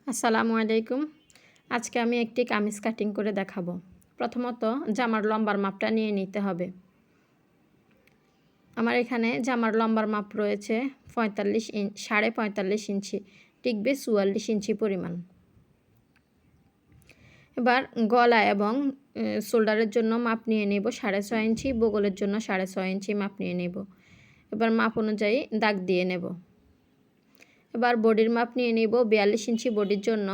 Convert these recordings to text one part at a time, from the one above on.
আসসালামু আলাইকুম। আজকে আমি একটি কামিজ কাটিং করে দেখাবো। প্রথমত জামার লম্বার মাপটা নিয়ে নিতে হবে। আমার এখানে জামার লম্বার মাপ রয়েছে 45.5 ইঞ্চি, টিকবে 44 ইঞ্চি পরিমাণ। এবার গলা এবং শোল্ডারের জন্য মাপ নিয়ে নেব 6.5 ইঞ্চি, বগলের জন্য 6.5 ইঞ্চি মাপ নিয়ে নেব। এবার মাপ অনুযায়ী দাগ দিয়ে নেব। এবার বডির মাপ নিয়ে নেব 42 ইঞ্চি বডির জন্য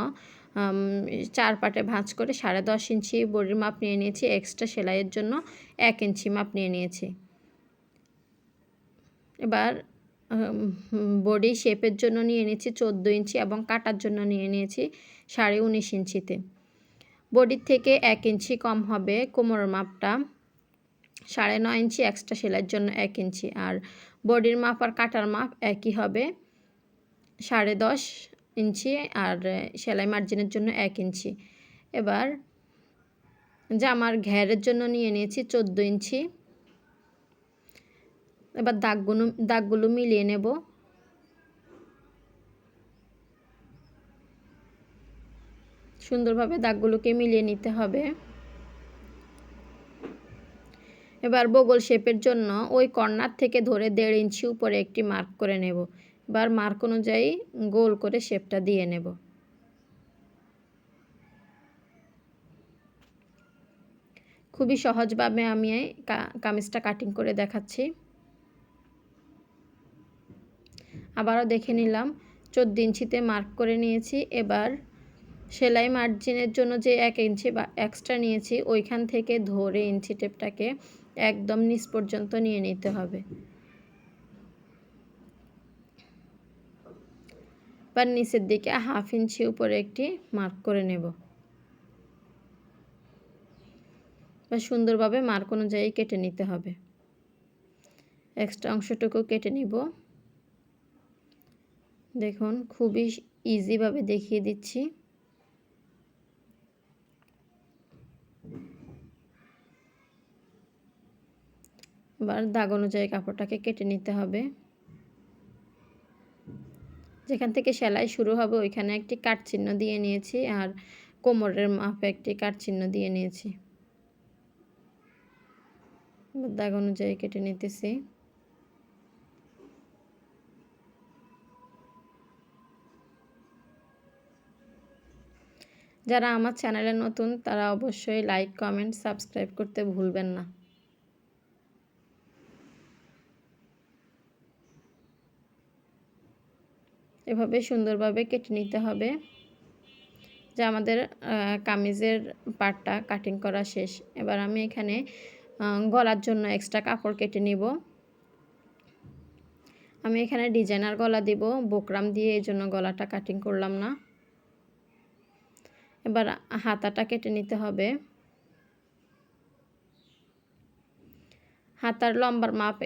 4 পাটে ভাঁজ করে 10.5 ইঞ্চি বডির মাপ নিয়ে নিয়েছি। এক্সট্রা সেলাইয়ের জন্য 1 ইঞ্চি মাপ নিয়ে নিয়েছি। এবার বডি শেপের জন্য নিয়ে নিয়েছি 14 ইঞ্চি এবং কাটার জন্য নিয়ে নিয়েছি 19.5 ইঞ্চিতে। বডির থেকে 1 ইঞ্চি কম হবে কোমরের মাপটা, 9.5 ইঞ্চি এক্সট্রা সেলাইয়ের জন্য 1 ইঞ্চি। আর বডির মাপ আর কাটার মাপ একই হবে 10.5 ইঞ্চি, আর সেলাই মার্জিনের জন্য 1 ইঞ্চি। এবার জামার ঘেরের জন্য নিয়ে নিয়েছি 14 ইঞ্চি। এবার দাগগুলো মিলিয়ে নেব। সুন্দরভাবে দাগগুলোকে মিলিয়ে নিতে হবে। এবার বগল শেপের জন্য ওই কর্নার থেকে ধরে 1.5 ইঞ্চি উপরে একটি মার্ক করে নেব। এবার মার্ক অনুযায়ী গোল করে শেপটা দিয়ে নেব। খুবই সহজভাবে আমি কামিজটা কাটিং করে দেখাচ্ছি। আবারও দেখে নিলাম 14 ইঞ্চিতে মার্ক করে নিয়েছি। এবার সেলাই মার্জিনের জন্য যে 1 ইঞ্চি বা এক্সট্রা নিয়েছি ওইখান থেকে ধরে ইঞ্চি টেপটাকে একদম নিচ পর্যন্ত নিয়ে নিতে হবে। এবার নিচের দিকে 1/2 ইঞ্চি উপরে একটি মার্ক করে নেব। বা সুন্দরভাবে মার্ক অনুযায়ী কেটে নিতে হবে। এক্সট্রা অংশটুকু কেটে নিব। দেখুন খুবই ইজিভাবে দেখিয়ে দিচ্ছি। এবার দাগ অনুযায়ী কাপড়টাকে কেটে নিতে হবে। যেখান থেকে সেলাই শুরু হবে ওইখানে একটি কাট চিহ্ন দিয়ে নিয়েছি, আর কোমরের মাপে একটি কাট চিহ্ন দিয়ে নিয়েছি। দাগ অনুযায়ী কেটে নিতেছি। যারা আমার চ্যানেলে নতুন তারা অবশ্যই লাইক, কমেন্ট, সাবস্ক্রাইব করতে ভুলবেন না। এভাবে সুন্দরভাবে কেটে নিতে হবে। যে আমাদের কামিজের পার্টটা কাটিং করা শেষ। এবার আমি এখানে গলার জন্য এক্সট্রা কাপড় কেটে নিব। আমি এখানে ডিজাইনার গলা দিব, বোকরাম দিয়ে, এই জন্য গলাটা কাটিং করলাম না। এবার হাতাটা কেটে নিতে হবে। হাতার লম্বার মাপ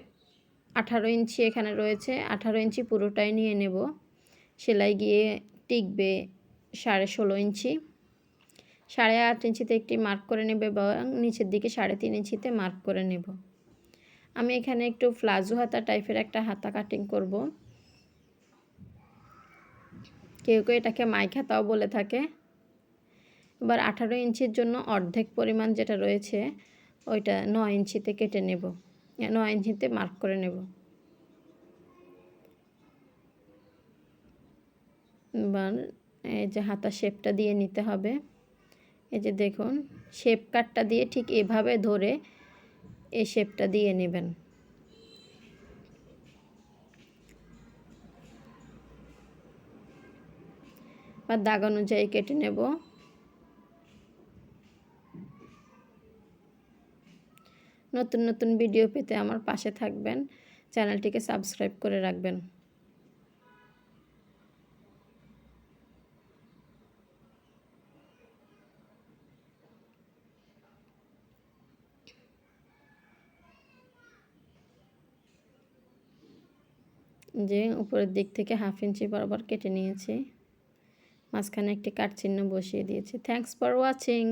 18 ইঞ্চি এখানে রয়েছে। 18 ইঞ্চি পুরোটাই নিয়ে নেব। সেলাই গিয়ে টিকবে 16.5 ইঞ্চি। 8.5 ইঞ্চিতে একটি মার্ক করে নেব এবং নিচের দিকে 3.5 ইঞ্চিতে মার্ক করে নেব। আমি এখানে একটু প্লাজো হাতা টাইপের একটা হাতা কাটিং করব। কেউ কেউ এটাকে মাইক হাতাও বলে থাকে। এবার 18 ইঞ্চির জন্য অর্ধেক পরিমাণ যেটা রয়েছে ওইটা 9 ইঞ্চিতে কেটে নেব। 9 ইঞ্চিতে মার্ক করে নেব। এবার এই যে হাতা শেপটা দিয়ে নিতে হবে। এই যে দেখুন শেপ কাটটা দিয়ে ঠিক এভাবে ধরে এই শেপটা দিয়ে নেবেন। বা দাগ অনুযায়ী কেটে নেব। নতুন নতুন ভিডিও পেতে আমার পাশে থাকবেন, চ্যানেলটিকে সাবস্ক্রাইব করে রাখবেন। যে উপরের দিক থেকে 1/2 ইঞ্চি বরাবর কেটে নিয়েছি, মাঝখানে একটি কাট চিহ্ন বসিয়ে দিয়েছি। Thanks for watching.